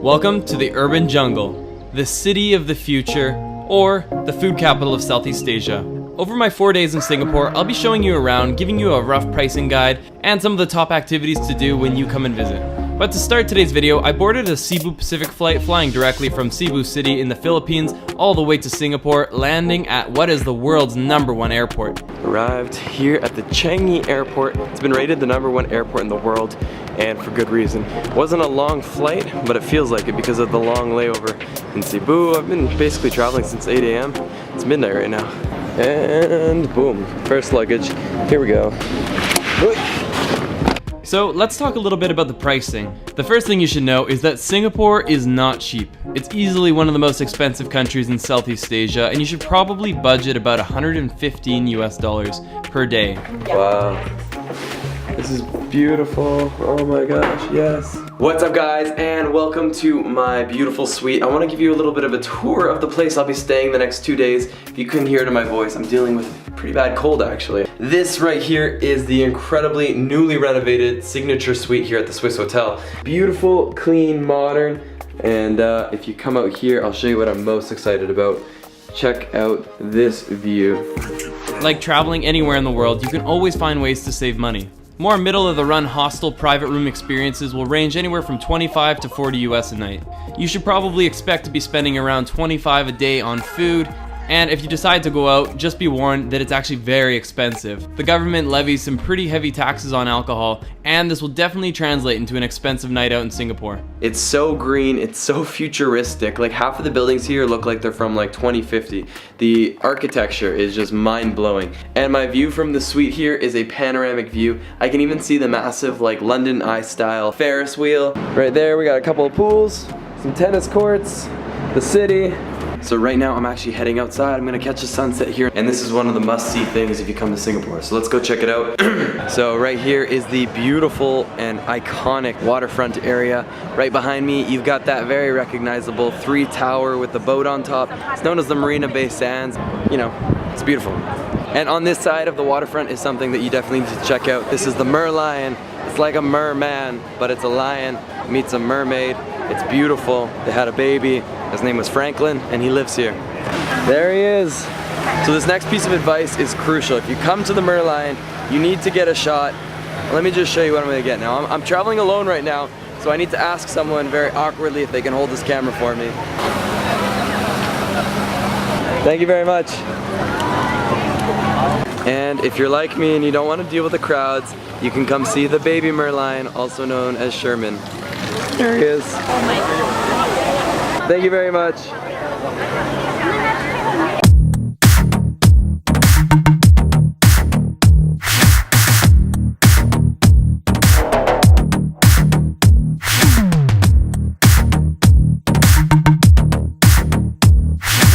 Welcome to the urban jungle, the city of the future, or the food capital of Southeast Asia. Over my 4 days in Singapore, I'll be showing you around, giving you a rough pricing guide, and some of the top activities to do when you come and visit. But to start today's video, I boarded a Cebu Pacific flight flying directly from Cebu City in the Philippines all the way to Singapore, landing at what is the world's #1 airport. Arrived here at the Changi Airport. It's been rated the #1 airport in the world, and for good reason. It wasn't a long flight, but it feels like it because of the long layover in Cebu. I've been basically traveling since 8 a.m. It's midnight right now. And boom, first luggage. Here we go. So let's talk a little bit about the pricing. The first thing you should know is that Singapore is not cheap. It's easily one of the most expensive countries in Southeast Asia, and you should probably budget about $115 US per day. Wow. This is beautiful. Oh my gosh, yes. What's up guys, and welcome to my beautiful suite. I want to give you a little bit of a tour of the place I'll be staying the next 2 days. If you couldn't hear it in my voice, I'm dealing with a pretty bad cold actually. This right here is the incredibly newly renovated signature suite here at the Swiss Hotel. Beautiful, clean, modern, and if you come out here, I'll show you what I'm most excited about. Check out this view. Like traveling anywhere in the world, you can always find ways to save money. More middle-of-the-run hostel private room experiences will range anywhere from 25 to 40 US a night. You should probably expect to be spending around 25 a day on food, and if you decide to go out, just be warned that it's actually very expensive. The government levies some pretty heavy taxes on alcohol, and this will definitely translate into an expensive night out in Singapore. It's so green, it's so futuristic. Like half of the buildings here look like they're from like 2050. The architecture is just mind-blowing. And my view from the suite here is a panoramic view. I can even see the massive like London Eye style Ferris wheel. Right there we got a couple of pools, some tennis courts, the city. So right now I'm actually heading outside. I'm gonna catch the sunset here, and this is one of the must-see things if you come to Singapore. So let's go check it out. So right here is the beautiful and iconic waterfront area. Right behind me, you've got that very recognizable 3 tower with the boat on top. It's known as the Marina Bay Sands. You know, it's beautiful. And on this side of the waterfront is something that you definitely need to check out. This is the Merlion. It's like a merman, but it's a lion meets a mermaid. It's beautiful. They had a baby. His name was Franklin, and he lives here. There he is. So this next piece of advice is crucial. If you come to the Merlion, you need to get a shot. Let me just show you what I'm gonna get now. I'm traveling alone right now, so I need to ask someone very awkwardly if they can hold this camera for me. Thank you very much. And if you're like me and you don't want to deal with the crowds, you can come see the baby Merlion, also known as Sherman. There he is. Thank you very much.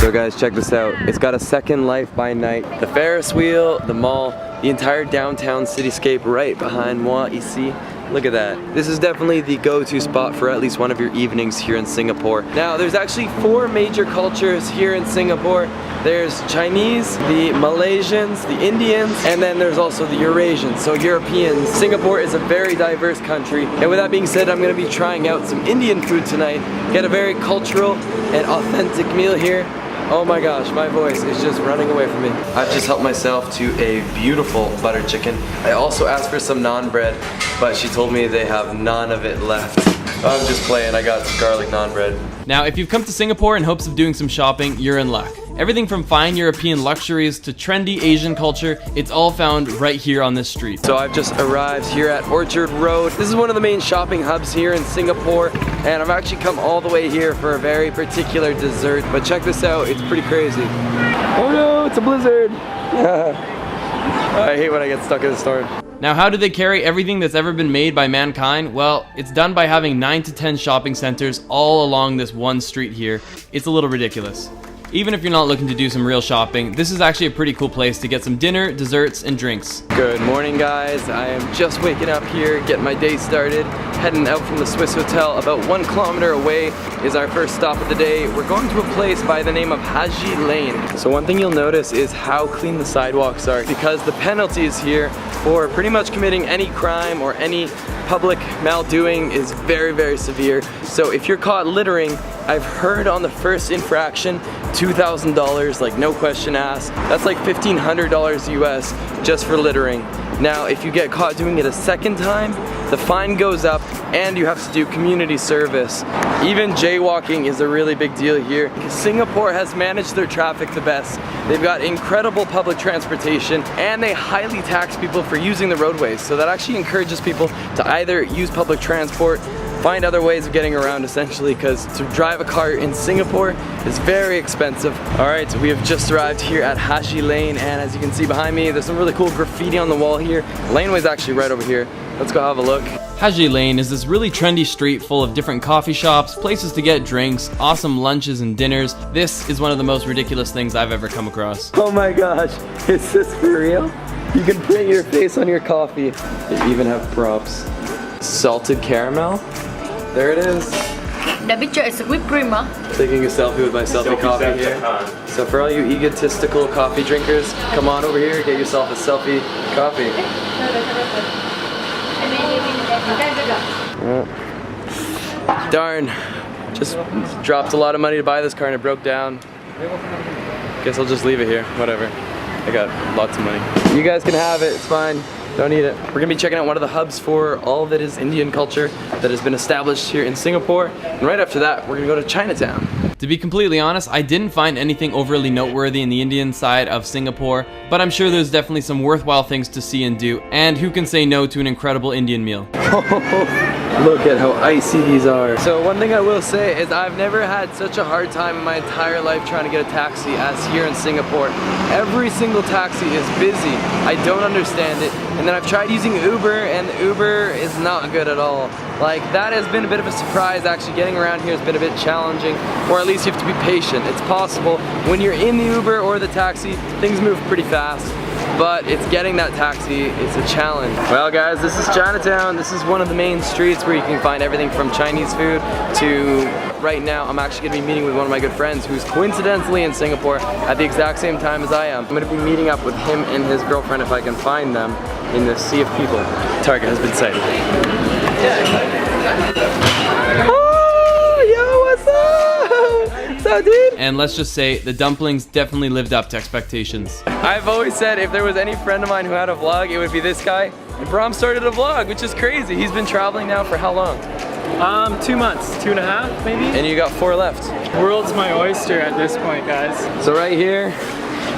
So guys, check this out. It's got a second life by night. The Ferris wheel, the mall, the entire downtown cityscape right behind moi ici. Look at that. This is definitely the go-to spot for at least one of your evenings here in Singapore. Now, there's actually 4 major cultures here in Singapore. There's Chinese, the Malaysians, the Indians, and then there's also the Eurasians, so Europeans. Singapore is a very diverse country. And with that being said, I'm gonna be trying out some Indian food tonight. Get a very cultural and authentic meal here. Oh my gosh, my voice is just running away from me. I've just helped myself to a beautiful butter chicken. I also asked for some naan bread, but she told me they have none of it left. I'm just playing, I got some garlic naan bread. Now, if you've come to Singapore in hopes of doing some shopping, you're in luck. Everything from fine European luxuries to trendy Asian culture, it's all found right here on this street. So I've just arrived here at Orchard Road. This is one of the main shopping hubs here in Singapore, and I've actually come all the way here for a very particular dessert. But check this out, it's pretty crazy. Oh no, it's a blizzard. I hate when I get stuck in a storm. Now, how do they carry everything that's ever been made by mankind? Well, it's done by having 9 to 10 shopping centers all along this one street here. It's a little ridiculous. Even if you're not looking to do some real shopping, this is actually a pretty cool place to get some dinner, desserts, and drinks. Good morning, guys. I am just waking up here, getting my day started, heading out from the Swiss Hotel. About 1 kilometer away is our first stop of the day. We're going to a place by the name of Haji Lane. So one thing you'll notice is how clean the sidewalks are, because the penalties here for pretty much committing any crime or any public maldoing is very, very severe. So if you're caught littering, I've heard on the first infraction, $2,000, like no question asked. That's like $1,500 US just for littering. Now, if you get caught doing it a second time, the fine goes up and you have to do community service. Even jaywalking is a really big deal here. Singapore has managed their traffic the best. They've got incredible public transportation and they highly tax people for using the roadways. So that actually encourages people to either use public transport, find other ways of getting around essentially, because to drive a car in Singapore is very expensive. Alright, so we have just arrived here at Haji Lane, and as you can see behind me, there's some really cool graffiti on the wall here. Laneway's actually right over here. Let's go have a look. Haji Lane is this really trendy street full of different coffee shops, places to get drinks, awesome lunches and dinners. This is one of the most ridiculous things I've ever come across. Oh my gosh, is this for real? You can print your face on your coffee. They even have props. Salted caramel. There it is. The picture is whipped cream, huh? Taking a selfie with my selfie coffee here. So for all you egotistical coffee drinkers, come on over here, get yourself a selfie coffee. Darn, just dropped a lot of money to buy this car and it broke down. Guess I'll just leave it here, whatever. I got lots of money. You guys can have it, it's fine. Don't need it. We're gonna be checking out one of the hubs for all that is Indian culture that has been established here in Singapore. And right after that, we're gonna go to Chinatown. To be completely honest, I didn't find anything overly noteworthy in the Indian side of Singapore, but I'm sure there's definitely some worthwhile things to see and do, and who can say no to an incredible Indian meal? Look at how icy these are. So one thing I will say is I've never had such a hard time in my entire life trying to get a taxi as here in Singapore. Every single taxi is busy. I don't understand it. And then I've tried using Uber, and Uber is not good at all. Like, that has been a bit of a surprise. Actually getting around here has been a bit challenging, or at least you have to be patient. It's possible when you're in the Uber or the taxi, things move pretty fast. But it's getting that taxi, it's a challenge. Well guys, this is Chinatown. This is one of the main streets where you can find everything from Chinese food to, right now I'm actually gonna be meeting with one of my good friends who's coincidentally in Singapore at the exact same time as I am. I'm gonna be meeting up with him and his girlfriend if I can find them in the sea of people. Target has been sighted. Dude. And let's just say the dumplings definitely lived up to expectations. I've always said if there was any friend of mine who had a vlog, it would be this guy. And Bram started a vlog, which is crazy. He's been traveling now for how long? 2 months, 2.5 maybe. And you got 4 left. World's my oyster at this point, guys. So right here,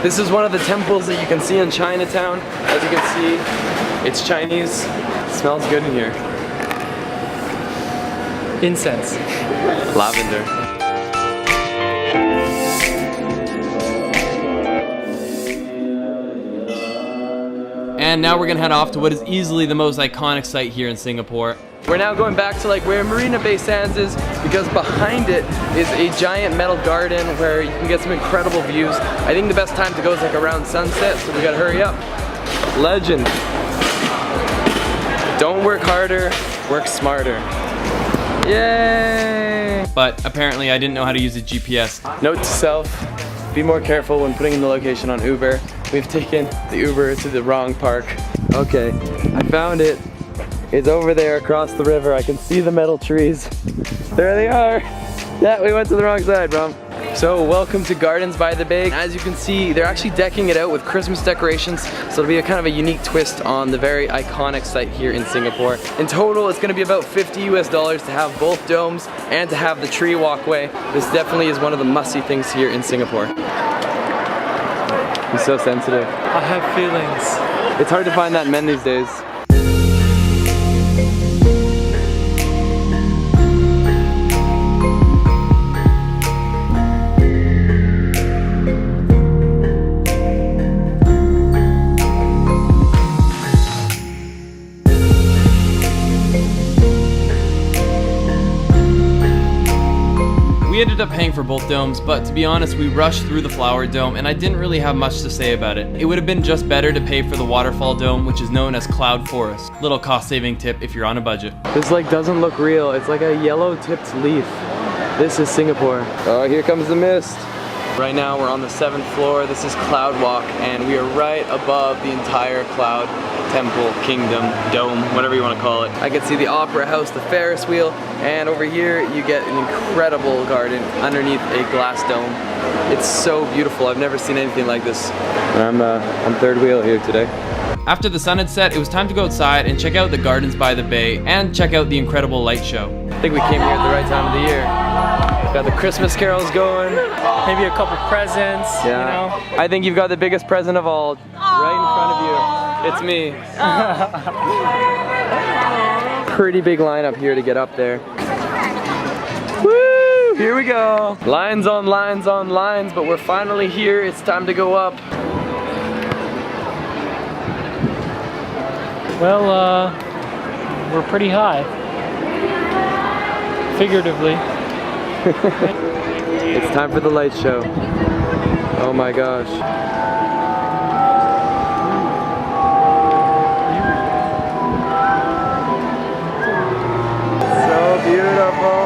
this is one of the temples that you can see in Chinatown. As you can see, it's Chinese. It smells good in here. Incense. Lavender. And now we're gonna head off to what is easily the most iconic site here in Singapore. We're now going back to like where Marina Bay Sands is, because behind it is a giant metal garden where you can get some incredible views. I think the best time to go is like around sunset, so we gotta hurry up. Legend. Don't work harder, work smarter. Yay! But apparently I didn't know how to use a GPS. Note to self, be more careful when putting in the location on Uber. We've taken the Uber to the wrong park. Okay, I found it. It's over there across the river. I can see the metal trees. There they are. Yeah, we went to the wrong side, bro. So welcome to Gardens by the Bay. As you can see, they're actually decking it out with Christmas decorations. So it'll be a kind of a unique twist on the very iconic site here in Singapore. In total, it's gonna be about $50 US to have both domes and to have the tree walkway. This definitely is one of the must-see things here in Singapore. He's so sensitive. I have feelings. It's hard to find that in men these days. We We ended up paying for both domes, but to be honest, we rushed through the flower dome and I didn't really have much to say about it. It would have been just better to pay for the waterfall dome, which is known as Cloud Forest. Little cost-saving tip if you're on a budget. This like doesn't look real. It's like a yellow tipped leaf. This is Singapore. Oh, here comes the mist. Right now we're on the 7th floor. This is Cloud Walk and we are right above the entire Cloud Temple, Kingdom, Dome, whatever you want to call it. I can see the Opera House, the Ferris wheel, and over here you get an incredible garden underneath a glass dome. It's so beautiful. I've never seen anything like this. And I'm third wheel here today. After the sun had set, it was time to go outside and check out the gardens by the bay and check out the incredible light show. I think we came here at the right time of the year. Got the Christmas carols going. Maybe a couple presents, you know? I think you've got the biggest present of all right in front of you. It's me. Pretty big lineup here to get up there. Woo! Here we go. Lines on lines on lines, but we're finally here. It's time to go up. Well, we're pretty high. Figuratively. It's time for the light show. Oh my gosh. So beautiful.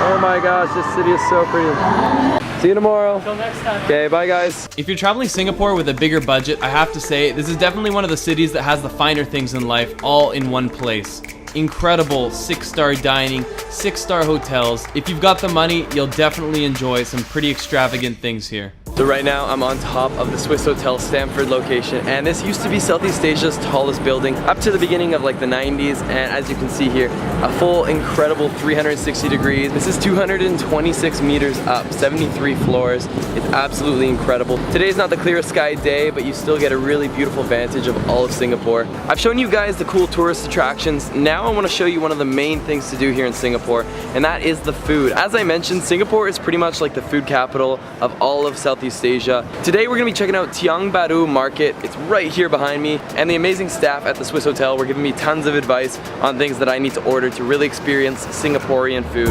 Oh my gosh, this city is so pretty. See you tomorrow. Until next time. Okay, bye guys. If you're traveling Singapore with a bigger budget, I have to say, this is definitely one of the cities that has the finer things in life all in one place. Incredible 6-star dining, 6-star hotels. If you've got the money, you'll definitely enjoy some pretty extravagant things here. So right now I'm on top of the Swissôtel Stamford location, and this used to be Southeast Asia's tallest building up to the beginning of like the 90s, and as you can see here, a full incredible 360 degrees. This is 226 meters up, 73 floors. It's absolutely incredible. Today's not the clearest sky day, but you still get a really beautiful vantage of all of Singapore. I've shown you guys the cool tourist attractions. Now I want to show you one of the main things to do here in Singapore, and that is the food. As I mentioned, Singapore is pretty much like the food capital of all of Southeast Asia. Today we're going to be checking out Tiong Bahru Market. It's right here behind me, and the amazing staff at the Swissôtel were giving me tons of advice on things that I need to order to really experience Singaporean food.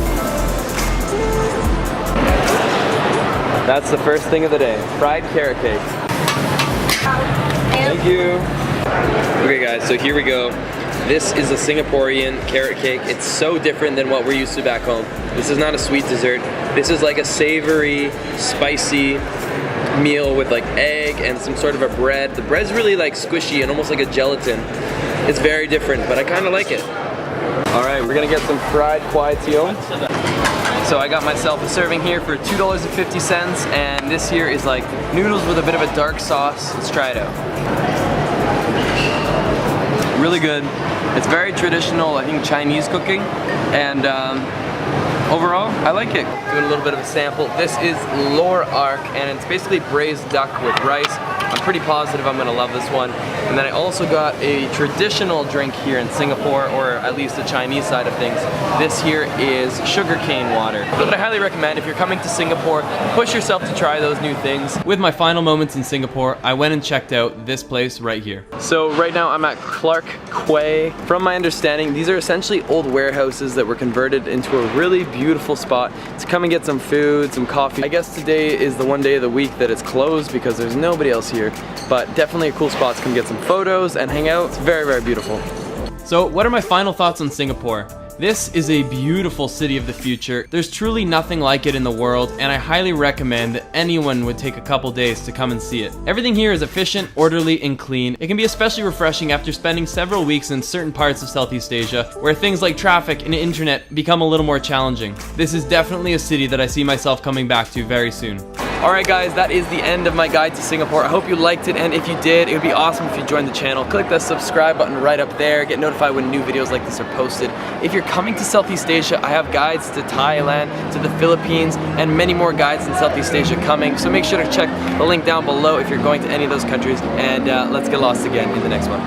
That's the first thing of the day, fried carrot cake. Thank you. Okay guys, so here we go. This is a Singaporean carrot cake. It's so different than what we're used to back home. This is not a sweet dessert. This is like a savory, spicy meal with like egg and some sort of a bread. The bread's really like squishy and almost like a gelatin. It's very different, but I kind of like it. All right, we're gonna get some fried kway teow. So I got myself a serving here for $2.50, and this here is like noodles with a bit of a dark sauce. Let's try it out. Really good. It's very traditional, I think, Chinese cooking, and overall, I like it. Doing a little bit of a sample. This is Lor Ark, and it's basically braised duck with rice. I'm pretty positive I'm gonna love this one. And then I also got a traditional drink here in Singapore, or at least the Chinese side of things. This here is sugarcane water. But I highly recommend, if you're coming to Singapore, push yourself to try those new things. With my final moments in Singapore, I went and checked out this place right here. So right now I'm at Clark Quay. From my understanding, these are essentially old warehouses that were converted into a really beautiful spot to come and get some food, some coffee. I guess today is the one day of the week that it's closed because there's nobody else here, but definitely a cool spot to come get some photos and hang out. It's very, very beautiful. So what are my final thoughts on Singapore? This is a beautiful city of the future. There's truly nothing like it in the world, and I highly recommend that anyone would take a couple days to come and see it. Everything here is efficient, orderly, and clean. It can be especially refreshing after spending several weeks in certain parts of Southeast Asia, where things like traffic and internet become a little more challenging. This is definitely a city that I see myself coming back to very soon. Alright guys, that is the end of my guide to Singapore. I hope you liked it, and if you did, it would be awesome if you joined the channel. Click the subscribe button right up there, get notified when new videos like this are posted. If you're coming to Southeast Asia, I have guides to Thailand, to the Philippines, and many more guides in Southeast Asia coming, so make sure to check the link down below if you're going to any of those countries, and let's get lost again in the next one.